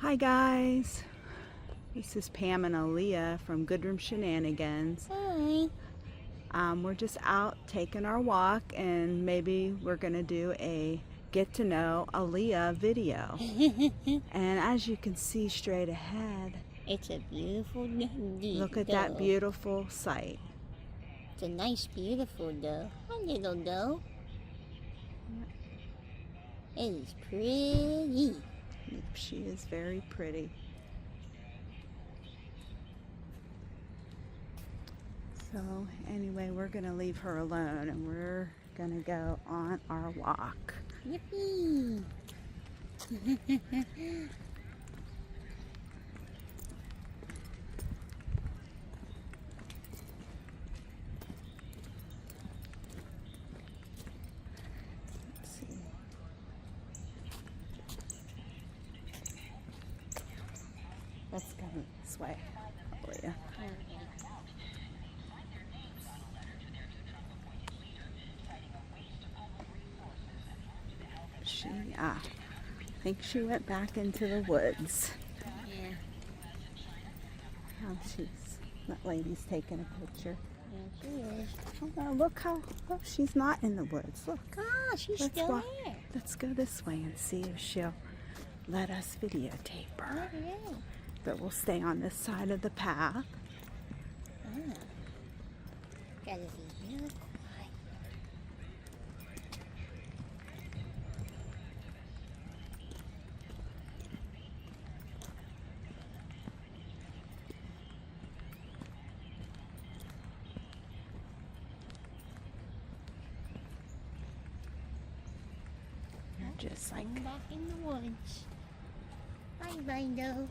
Hi guys, this is Pam and Aliyah from Shenanigans. Hi. We're just out taking our walk, and maybe we're gonna do a get to know Aliyah video. And as you can see straight ahead, It's a beautiful day. look at that beautiful sight. It's a nice, beautiful doe. Hi, little doe. It is pretty. She is very pretty. So anyway, we're gonna leave her alone and we're gonna go on our walk. Yippee! Let's see. Let's go this way, Aliyah. I think she went back into the woods. Yeah. That lady's taking a picture. Yeah, she is. Oh, look how, she's not in the woods. Look. Ah, she's still there. Let's go this way and see if she'll let us videotape her. Yeah. But we'll stay on this side of the path. Ah. Gotta be real quiet. Just like I'm back in the woods. Bye, doe.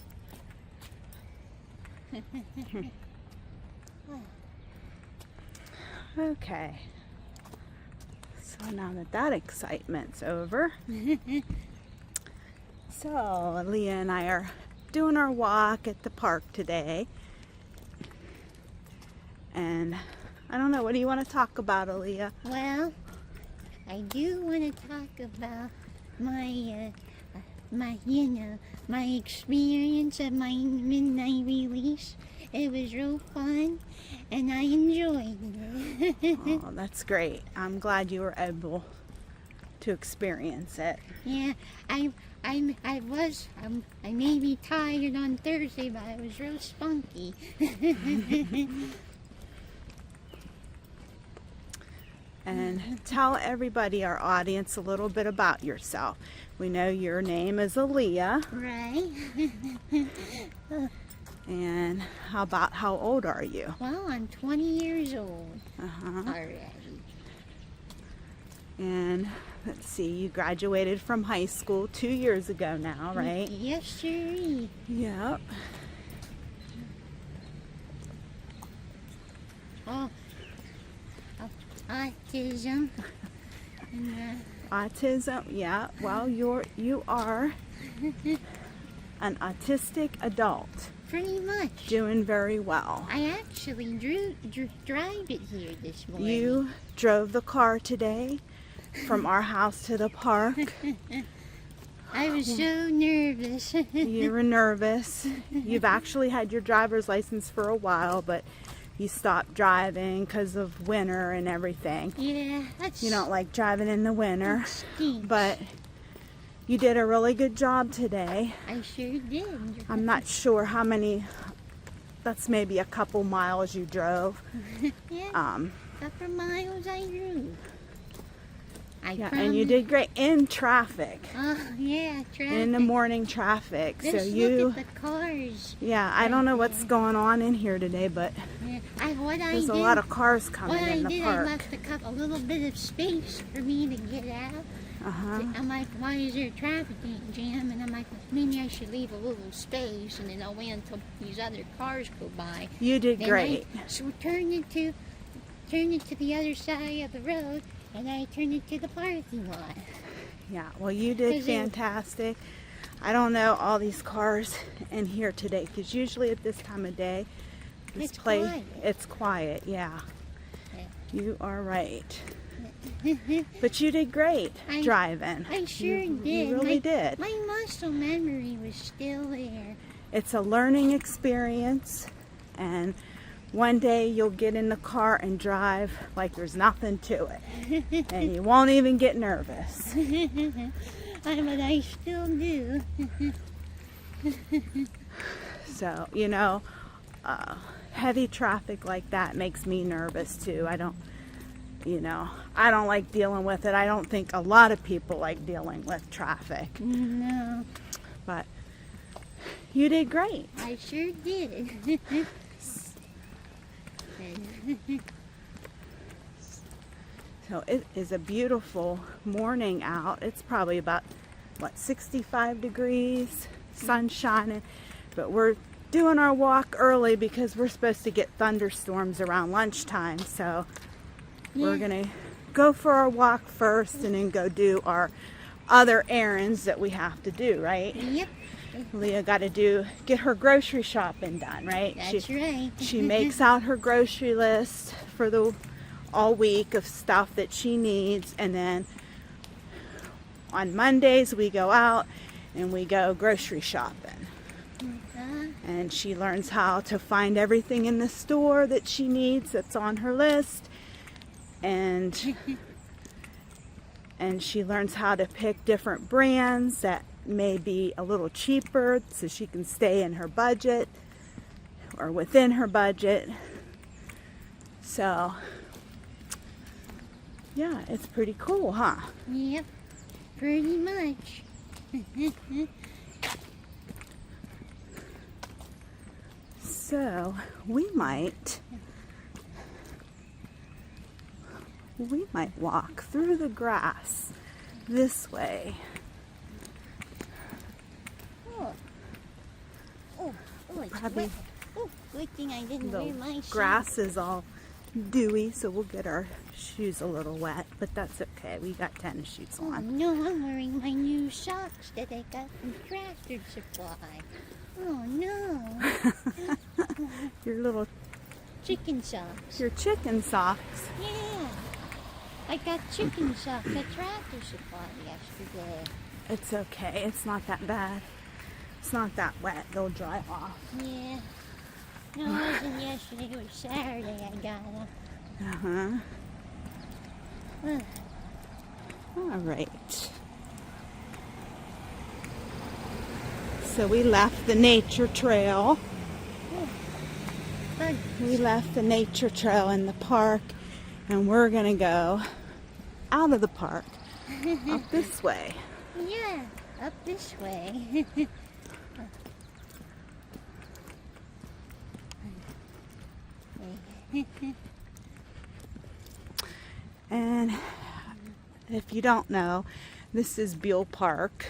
okay. So now that excitement's over, so Aliyah and I are doing our walk at the park today. And I don't know, what do you want to talk about, Aliyah? Well, I do want to talk about my experience at my midnight release. It was real fun, and I enjoyed it. Oh, that's great. I'm glad you were able to experience it. Yeah, I may be tired on Thursday, but I was real spunky. And tell everybody, our audience, a little bit about yourself. We know your name is Aliyah. Right. And how old are you? Well, I'm 20 years old already. And let's see, you graduated from high school 2 years ago now, right? Yes, sir. Yep. Oh, autism. And, Autism, yeah. Well, you are an autistic adult. pretty much. Doing very well. I actually drive it here this morning. You drove the car today from our house to the park. I was so nervous. You were nervous. You've actually had your driver's license for a while, but you stopped driving because of winter and everything. Yeah, You don't like driving in the winter, stinks. but you did a really good job today. I sure did. I'm not sure how many, that's maybe a couple miles you drove. Yeah, couple miles I drove. Yeah, and you did great in traffic. Yeah, traffic. In the morning traffic. Just So you, look at the cars. yeah, I don't know what's going on in here today, but Yeah. there's a lot of cars coming in the I park. left a little bit of space for me to get out. I'm like, why is there a traffic jam? And I'm like, maybe I should leave a little space, and then I'll wait until these other cars go by. You did Then great. So turned it to the other side of the road, and I turned it to the parking lot. Yeah, well, you did fantastic. I don't know all these cars in here today, because usually at this time of day, it's quiet. Yeah, you are right. But you did great driving. I sure did. You really did. My muscle memory was still there. It's a learning experience, and one day you'll get in the car and drive like there's nothing to it, and you won't even get nervous. But I still do. So, you know, heavy traffic like that makes me nervous too. I don't like dealing with it. I don't think a lot of people like dealing with traffic. No. But you did great. I sure did. So it is a beautiful morning out. It's probably about, 65 degrees, sun shining. But we're doing our walk early because we're supposed to get thunderstorms around lunchtime. So we're going to go for our walk first and then go do our other errands that we have to do, right? Yep. Leah got to get her grocery shopping done, right? That's right. She makes out her grocery list for the all week of stuff that she needs, and then on Mondays we go out and we go grocery shopping. And she learns how to find everything in the store that she needs that's on her list, and she learns how to pick different brands that may be a little cheaper so she can stay in her budget or within her budget. So yeah, it's pretty cool, huh? Yep, pretty much. So we might walk through the grass this way. It's Probably wet. Oh, good thing I didn't wear my shoes. Grass is all dewy, so we'll get our shoes a little wet, but that's okay. We got tennis shoes Oh, on. no, I'm wearing my new socks that I got from Tractor Supply. Oh, no. Your little Chicken socks. your chicken socks. Yeah. I got chicken socks at Tractor Supply yesterday. It's okay. It's not that bad. It's not that wet. They'll dry off. Yeah. No, it wasn't yesterday. It was Saturday I got them. All right. So we left the nature trail. We left the nature trail in the park, and we're gonna go out of the park up this way. Yeah, up this way. And if you don't know, this is Buhl Park.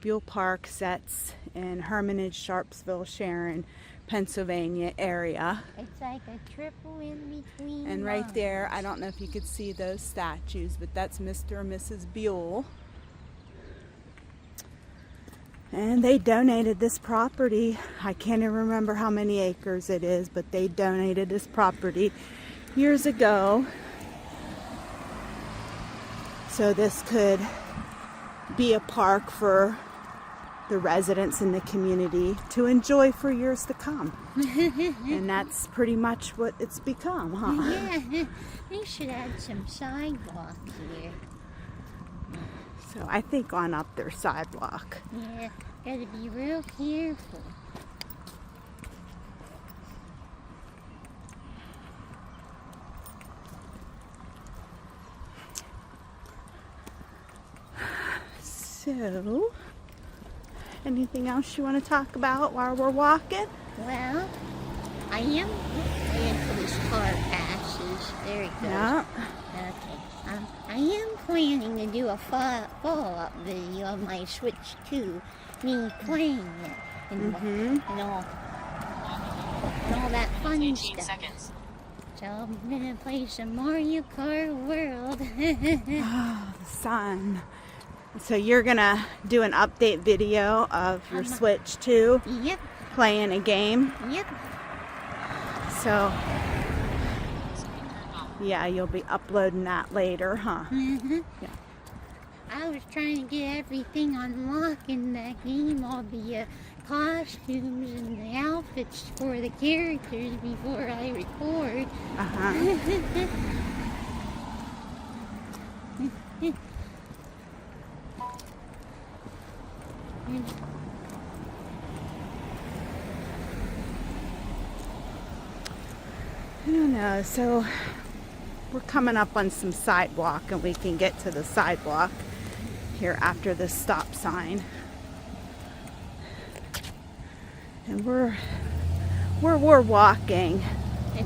Buhl Park sets in Hermitage, Sharpsville, Sharon, Pennsylvania area. It's like a triple in between. And right there, I don't know if you could see those statues, but that's Mr. and Mrs. Buhl. And they donated this property. I can't even remember how many acres it is, but they donated this property years ago. So this could be a park for the residents in the community to enjoy for years to come. And that's pretty much what it's become, huh? Yeah, they should add some sidewalk here. So I think on up their sidewalk. Yeah, gotta be real careful. So, anything else you want to talk about while we're walking? Well, I am until this car passes. There it goes. Yeah. Okay. I am planning to do a follow-up video of my Switch 2, me playing it, and all that fun stuff. Seconds. So I'm gonna play some Mario Kart World. Oh, the sun. So you're gonna do an update video of your Switch 2 Yep, playing a game. yep. So yeah, you'll be uploading that later, huh? Mm-hmm. Yeah. I was trying to get everything unlocked in that game, all the costumes and the outfits for the characters before I record. I don't know, so we're coming up on some sidewalk and we can get to the sidewalk here after this stop sign. And we're walking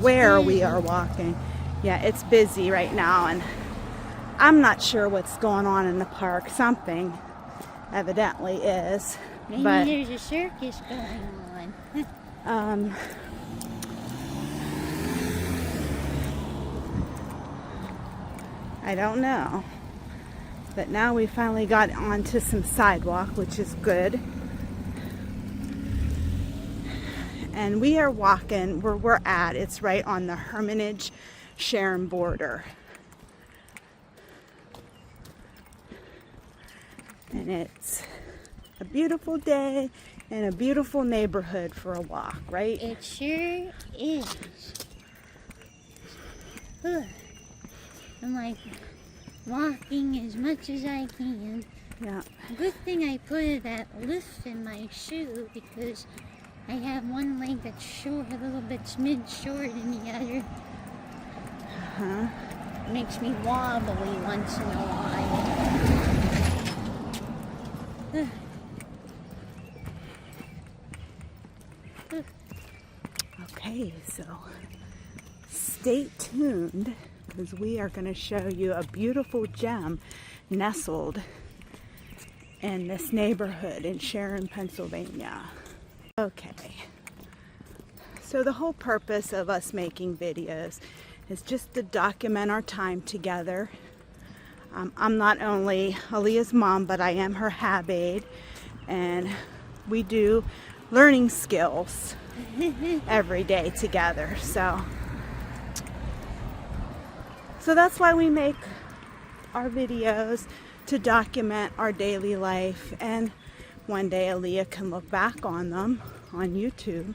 where we are walking. Yeah, it's busy right now and I'm not sure what's going on in the park. Something evidently is. Maybe but, there's a circus going on. I don't know. But now we finally got onto some sidewalk, which is good. And we are walking where we're at. It's right on the Hermitage Sharon border. And it's a beautiful day and a beautiful neighborhood for a walk, right? It sure is. I'm like walking as much as I can. Yeah. Good thing I put that lift in my shoe because I have one leg that's short, a little bit mid-short than the other. It makes me wobbly once in a while. Okay, so stay tuned because we are going to show you a beautiful gem nestled in this neighborhood in Sharon, Pennsylvania. Okay, so the whole purpose of us making videos is just to document our time together. I'm not only Aliyah's mom, but I am her hab aide, and we do learning skills every day together. So that's why we make our videos, to document our daily life, and one day Aliyah can look back on them on YouTube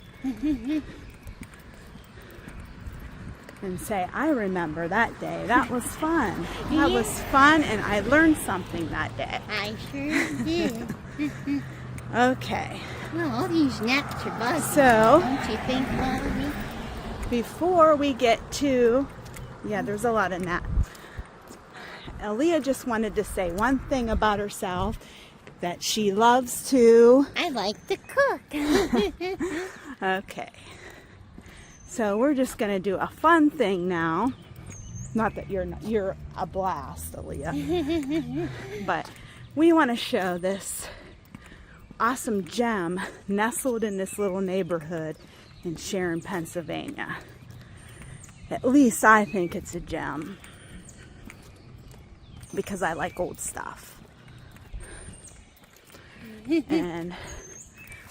and say, I remember that day. That was fun. That was fun, and I learned something that day. I sure did. Okay. Well, all these gnats are buzzing. So, don't you think, Molly? Before we get to, yeah, there's a lot of gnats. Aliyah just wanted to say one thing about herself, that she loves to... I like to cook. Okay. So we're just going to do a fun thing now. Not that you're a blast, Aliyah. But we want to show this awesome gem nestled in this little neighborhood in Sharon, Pennsylvania. At least I think it's a gem because I like old stuff. And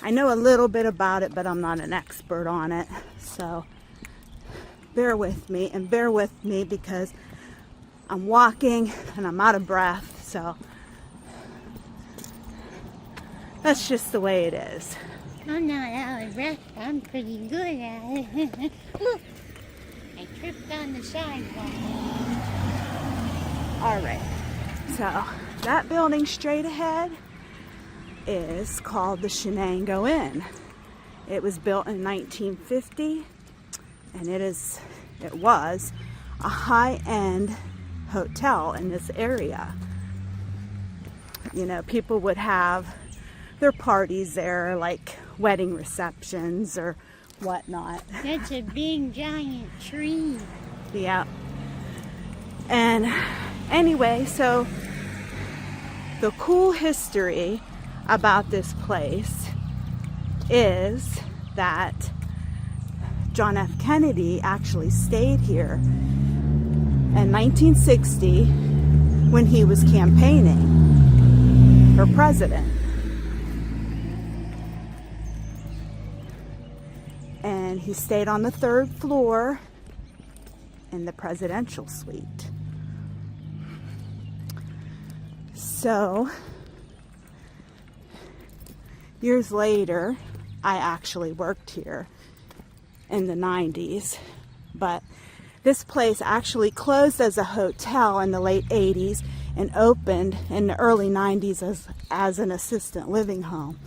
I know a little bit about it, but I'm not an expert on it. So bear with me, and bear with me because I'm walking and I'm out of breath. So that's just the way it is. I'm not out of breath. I'm pretty good at it. Look, I tripped on the sidewalk. All right. So that building straight ahead is called the Shenango Inn. It was built in 1950, and it was a high-end hotel in this area. You know, people would have their parties there, like wedding receptions or whatnot. That's a big giant tree. Yeah. And anyway, so the cool history about this place is that John F. Kennedy actually stayed here in 1960 when he was campaigning for president. And he stayed on the 3rd floor in the presidential suite. So, years later, I actually worked here in the 90s, but this place actually closed as a hotel in the late 80s and opened in the early 90s as an assistant living home.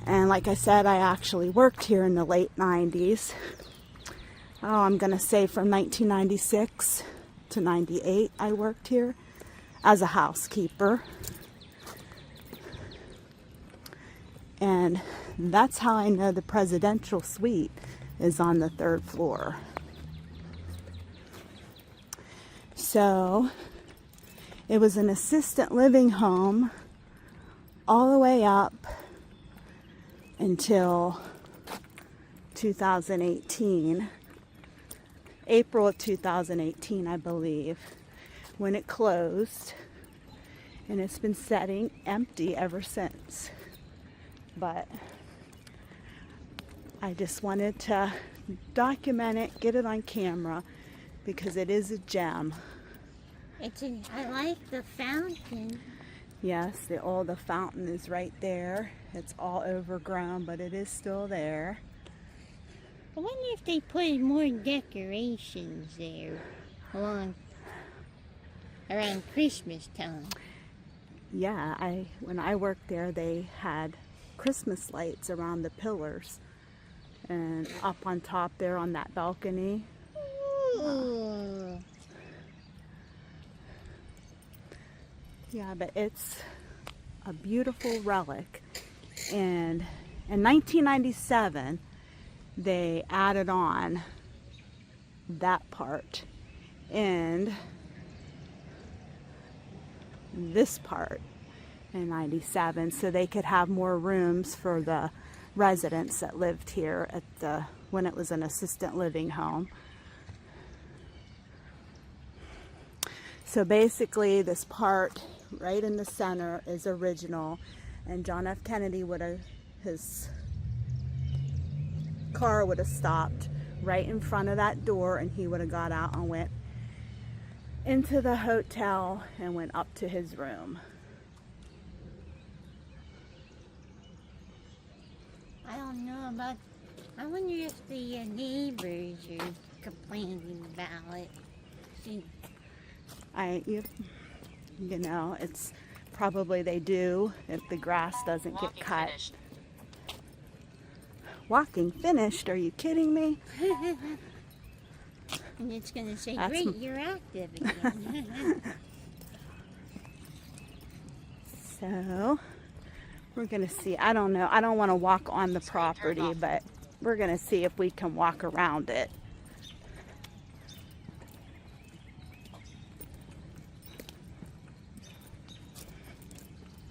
And like I said, I actually worked here in the late 90s. Oh, I'm going to say from 1996 to 98 I worked here as a housekeeper. And that's how I know the presidential suite is on the 3rd floor. So it was an assistant living home all the way up until 2018, April of 2018, I believe, when it closed, and it's been sitting empty ever since. But I just wanted to document it, get it on camera, because it is a gem. I like the fountain. Yes, the fountain is right there. It's all overgrown, but it is still there. I wonder if they put more decorations there around Christmas time. Yeah, when I worked there, they had Christmas lights around the pillars and up on top there on that balcony. Ooh. Yeah, but it's a beautiful relic. And in 1997, they added on that part and this part in 97, so they could have more rooms for the residents that lived here when it was an assistant living home. So basically this part right in the center is original, and John F. Kennedy his car would have stopped right in front of that door, and he would have got out and went into the hotel and went up to his room. I don't know about, I wonder if the neighbors are complaining about it. See, you know, it's probably they do if the grass doesn't get cut. Finished. Walking finished? Are you kidding me? and it's going to say, That's great, you're active again. So we're going to see. I don't know. I don't want to walk on the property, but we're going to see if we can walk around it.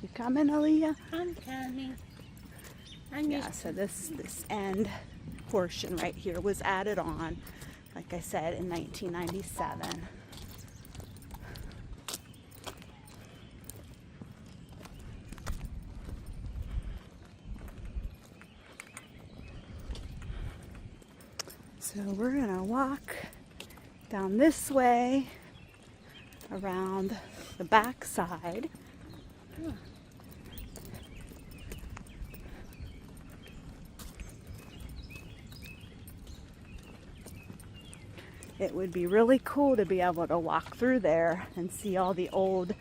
You coming, Aliyah? I'm coming. Yeah, so this end portion right here was added on, like I said, in 1997. So we're gonna walk down this way around the back side. Yeah. It would be really cool to be able to walk through there and see all the old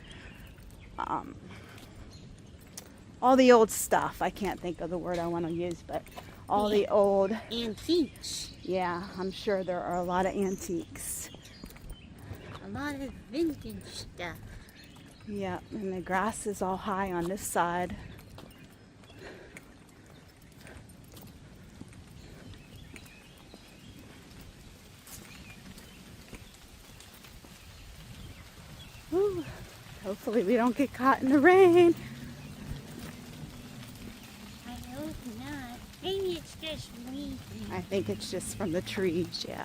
stuff. I can't think of the word I want to use, but all the old antiques. Yeah, I'm sure there are a lot of antiques. A lot of vintage stuff. Yeah, and the grass is all high on this side. Whew. Hopefully we don't get caught in the rain. I hope not. Maybe it's just leaking I think it's just from the trees, yeah.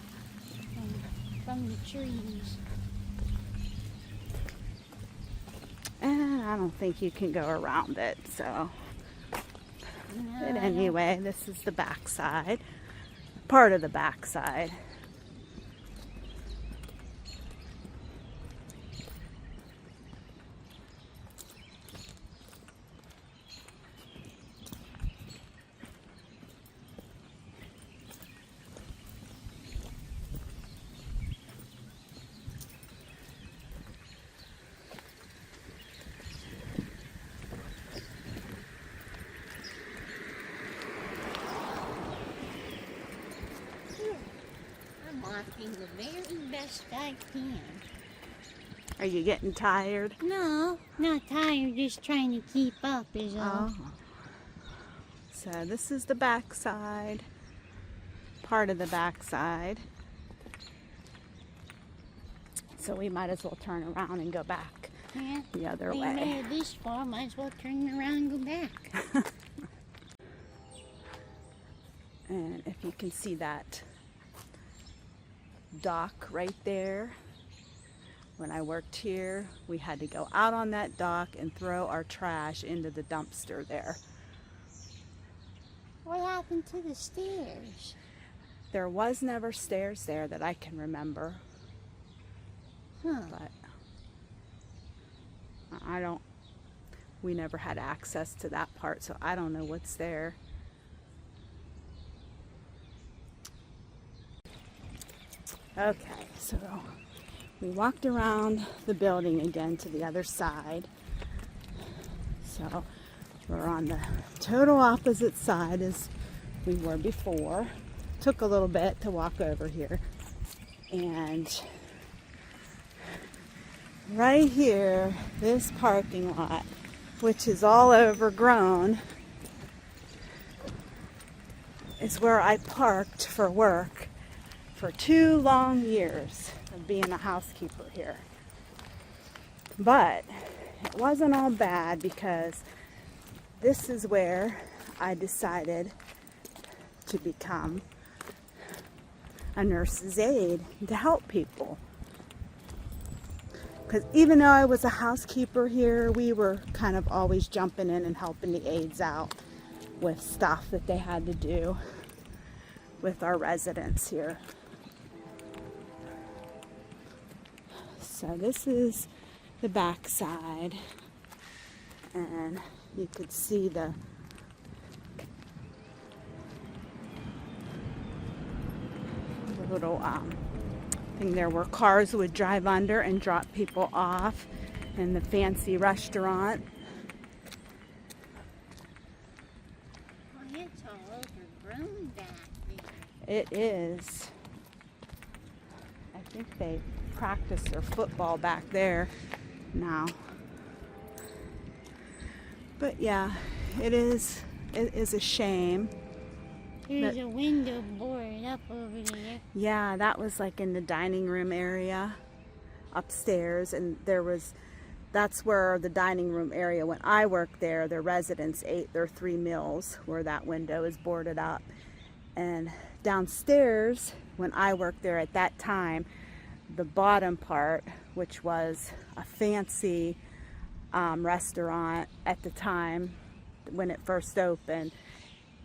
from the trees. And I don't think you can go around it, so. No, But anyway, this is the back side, part of the back side. walking the very best I can. Are you getting tired? No, not tired, just trying to keep up is all. Oh. So this is the backside, part of the backside. So we might as well turn around and go back Yeah, the other we way. made it this far, might as well turn around and go back. And if you can see that dock right there, when I worked here, we had to go out on that dock and throw our trash into the dumpster there. What happened to the stairs? There was never stairs there that I can remember, Huh. but we never had access to that part, so I don't know what's there. Okay, so we walked around the building again to the other side. So we're on the total opposite side as we were before. Took a little bit to walk over here. And right here, this parking lot, which is all overgrown, is where I parked for work for 2 long years of being a housekeeper here. But it wasn't all bad, because this is where I decided to become a nurse's aide to help people. Because even though I was a housekeeper here, we were kind of always jumping in and helping the aides out with stuff that they had to do with our residents here. So this is the back side, and you could see the little thing there where cars would drive under and drop people off, and the fancy restaurant. Well, it's all overgrown back there. It is. I think they practice their football back there now. But yeah, it is a shame. There's a window boarded up over there. Yeah, that was like in the dining room area upstairs, and that's where the dining room area, when I worked there, the residents ate their 3 meals where that window is boarded up. And downstairs, when I worked there at that time, the bottom part, which was a fancy restaurant at the time when it first opened.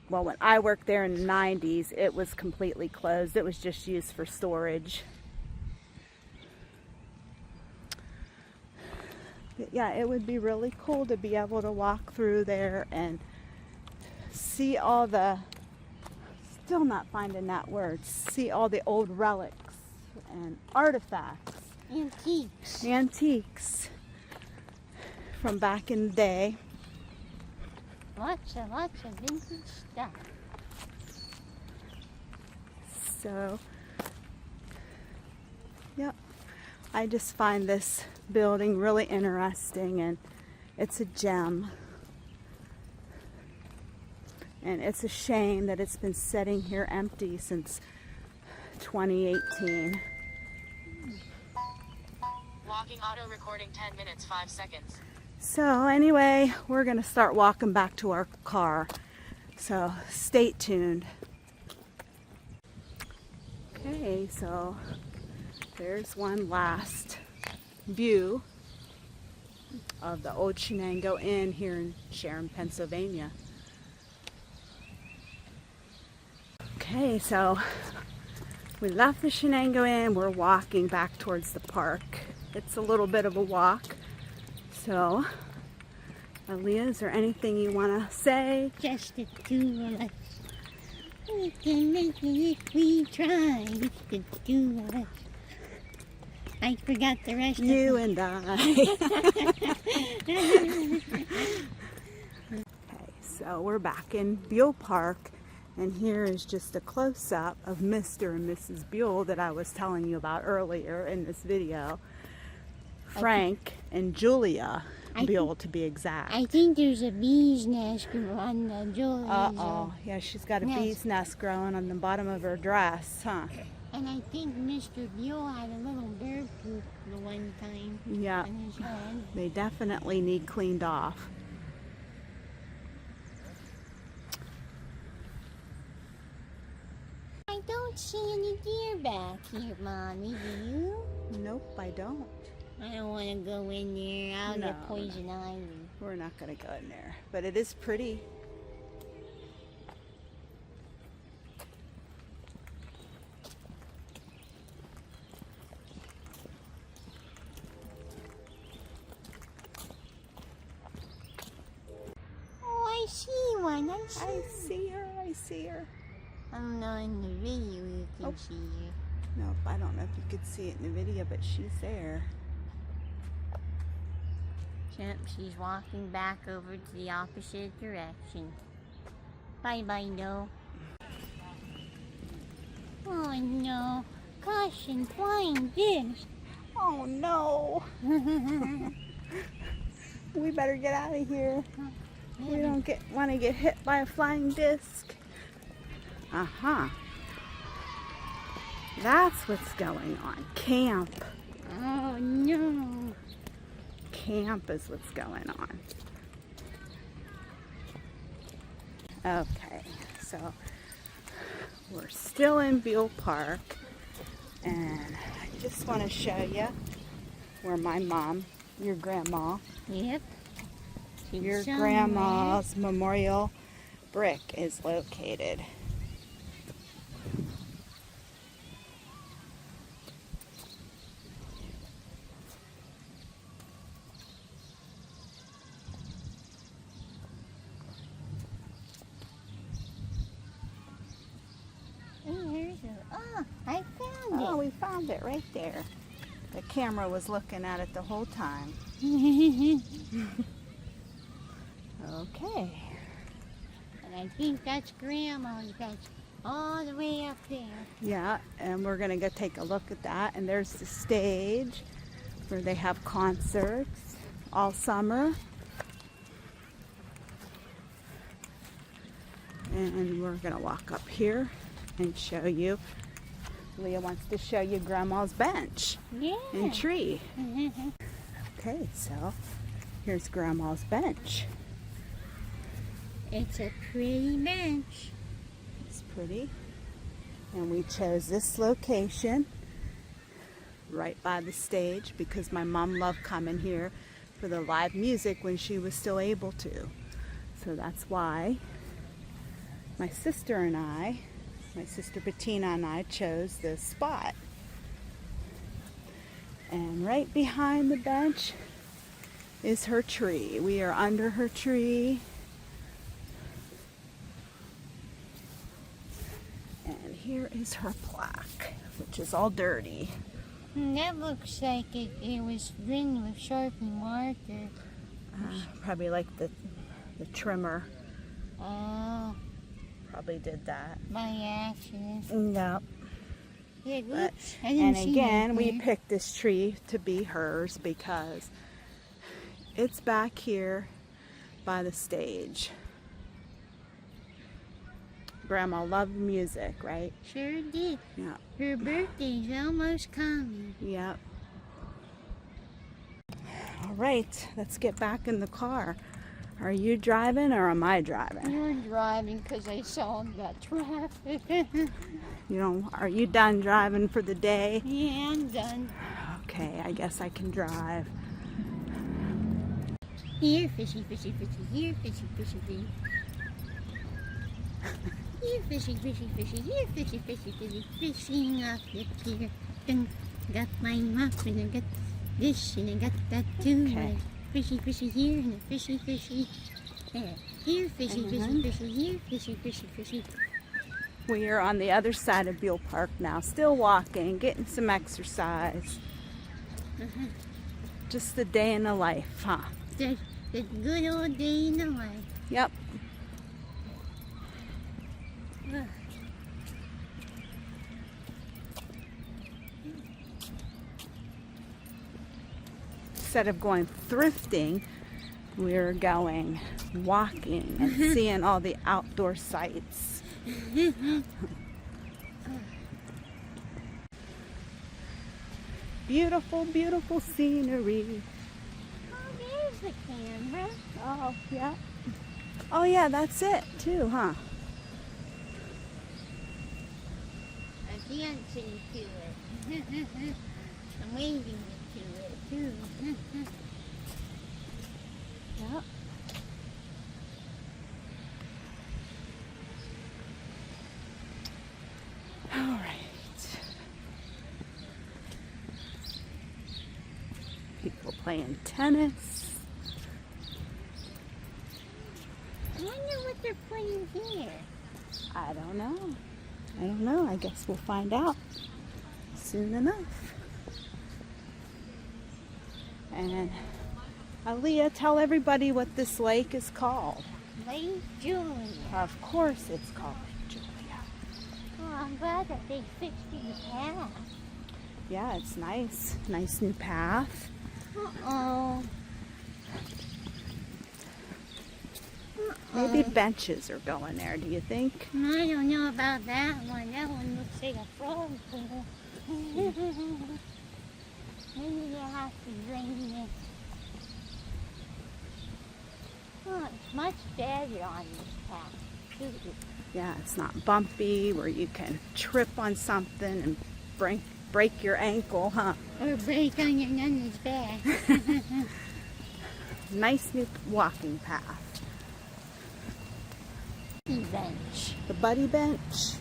Well, when I worked there in the 90s, it was completely closed. It was just used for storage. But yeah, it would be really cool to be able to walk through there and see all the, still not finding that word, see all the old relics and artifacts. Antiques from back in the day. Lots of vintage stuff. So, yep, I just find this building really interesting, and it's a gem. And it's a shame that it's been sitting here empty since 2018. Walking auto recording 10 minutes 5 seconds. So anyway, we're gonna start walking back to our car. So stay tuned. Okay, so there's one last view of the old Shenango Inn here in Sharon, Pennsylvania. Okay, so we left the Shenango Inn. We're walking back towards the park. It's a little bit of a walk. So, Aliyah, is there anything you want to say? Just the 2 of us. We can make it if we try. It's the 2 of us. I forgot the rest You of and I. it. Okay, so we're back in Buhl Park, And here is just a close-up of Mr. and Mrs. Buhl that I was telling you about earlier in this video. Frank and Julia Buhl, to be exact. I think there's a bee's nest on the Julie's. Uh-oh. Yeah, she's got a bee's nest growing on the bottom of her dress, huh? And I think Mr. Buhl had a little bear poop the one time Yeah. on his head. They definitely need cleaned off. I don't see any deer back here, Mommy. Do you? Nope, I don't. I don't want to go in there. I'll No, get poison ivy. We're not going to go in there. But it is pretty. Oh, I see one. I see her. I don't know in the video you can see her. Nope, I don't know if you could see it in the video, but she's there. Yep, she's walking back over to the opposite direction. Bye-bye, no. Oh, no. Caution, flying disc. Oh no! We better get out of here. We don't want to get hit by a flying disc. Uh-huh. That's what's going on. Camp. Oh, no. Camp is what's going on. Okay, so we're still in Buhl Park, and I just want to show you where my mom, your grandma, Yep. your grandma's memorial brick is located. Oh, I found Oh, we found it right there. The camera was looking at it the whole time. it. Okay. And I think that's Grandma's. That's all the way up there. Yeah, and we're going to go take a look at that. And there's the stage where they have concerts all summer. And we're going to walk up here and show you. Leah wants to show you Grandma's bench Yeah. and tree. Okay, so here's Grandma's bench. It's a pretty bench. It's pretty. And we chose this location right by the stage because my mom loved coming here for the live music when she was still able to. So that's why my sister and I, my sister Bettina and I chose this spot. And right behind the bench is her tree. We are under her tree. And here is her plaque, which is all dirty. That looks like it was written with Sharpie marker. Probably like the trimmer Oh, probably did that. by accident. No. Yeah, But, oops. I didn't and see again, that we there. picked this tree to be hers because it's back here by the stage. Grandma loved music, right? Sure did. Yeah. Her birthday's almost coming. Yep. All right, let's get back in the car. Are you driving or am I driving? You're driving because I saw that traffic. Are you done driving for the day? Yeah, I'm done. Okay, I guess I can drive. Here, fishy, fishy, fishy. Here, fishy, fishy, fishy. Here, fishy, fishy, fishy. Here, fishy, fishy, fishy. Fishing off the pier. Dun. Got my muffin. I got this and I got that too. Okay. Fishy, fishy here and a fishy, fishy there. Here, fishy, fishy, fishy. Here, fishy, fishy, fishy. We are on the other side of Buhl Park now, still walking, getting some exercise. Just the day in the life, huh? The good old day in the life. Yep. Oh, instead of going thrifting, we're going walking and seeing all the outdoor sights. Beautiful, beautiful scenery. Oh, there's the camera. Oh, yeah. Oh, yeah, that's it, too, huh? I'm dancing to it. I'm waving to it, too. Yep. All right. People playing tennis. I wonder what they're playing here. I don't know. I don't know. I guess we'll find out soon enough. And Aliyah, tell everybody what this lake is called. Lake Julia. Of course it's called Lake Julia. Oh, I'm glad that they fixed the path. Yeah, it's nice. Nice new path. Uh-oh. Maybe benches are going there, do you think? I don't know about that one. That one looks like a frog pool. Maybe they'll have to drain it. Oh, it's much better on this path, too. Yeah, it's not bumpy where you can trip on something and break your ankle, huh? Or break on your nana's back. Nice new walking path. Bench. The buddy bench.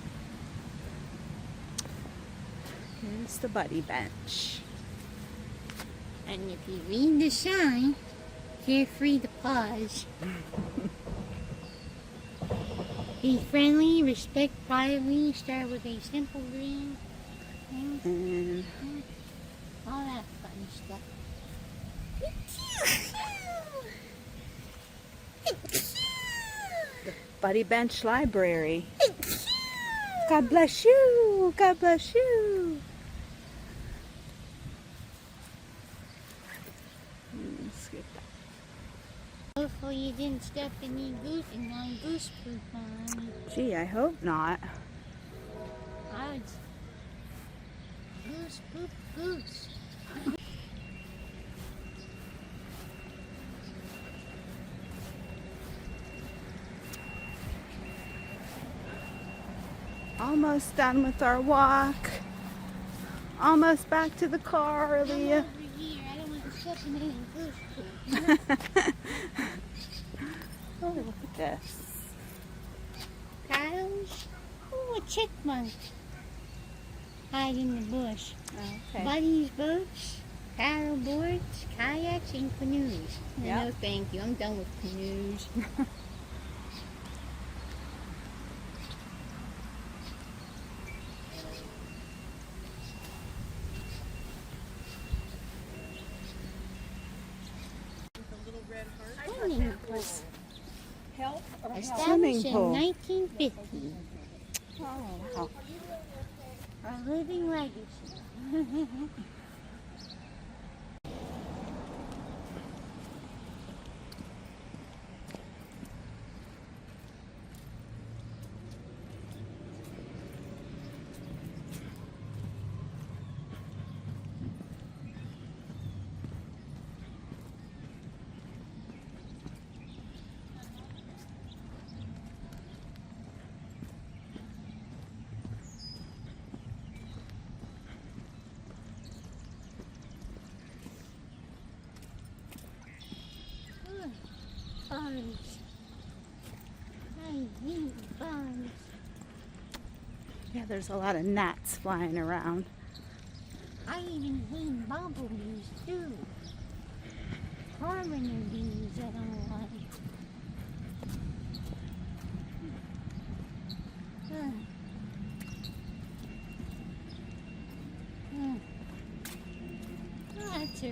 Here's the buddy bench. And if you read the sign, feel free to pause. Be friendly, respect privately, start with a simple greeting. And All that fun stuff. Buddy Bench Library. God bless you. God bless you. Skip that. Hopefully you didn't step any goose poop on me. Gee, I hope not. I would goose poop goose. Almost done with our walk. Almost back to the car, I'm Aliyah. over here. I don't want to step in any goose poop. Oh, look at this. Cows? Oh, a chipmunk. Hide in the bush. Okay. Buddies boats, paddle boards, kayaks, and canoes. Yep. No, thank you. I'm done with canoes. Swimming pool. Established in pool. 1950. Oh, wow. A living legacy. Bugs. I hate bugs. Yeah, there's a lot of gnats flying around. I even hate bumblebees too. Carboner bees I don't like. Oh, that's a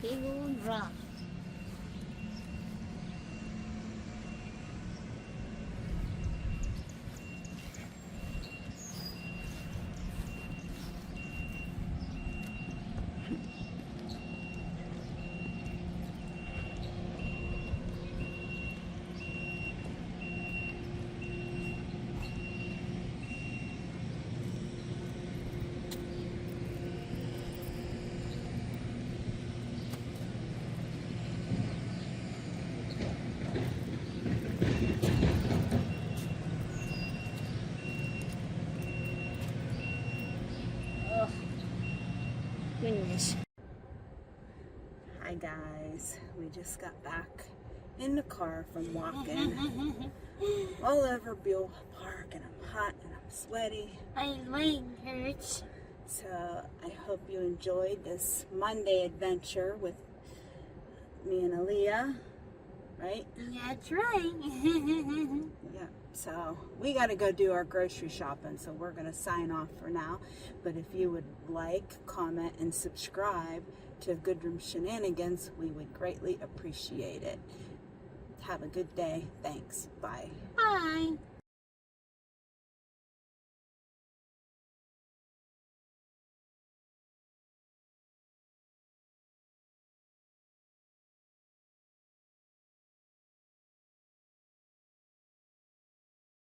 big old rock. guys. We just got back in the car from walking all over Buhl Park, and I'm hot and I'm sweaty. My leg hurts. So I hope you enjoyed this Monday adventure with me and Aliyah, right? That's right. Yeah. So we got to go do our grocery shopping, so we're going to sign off for now. But if you would like, comment, and subscribe to Good Room Shenanigans, we would greatly appreciate it. Have a good day. Thanks. Bye. Bye.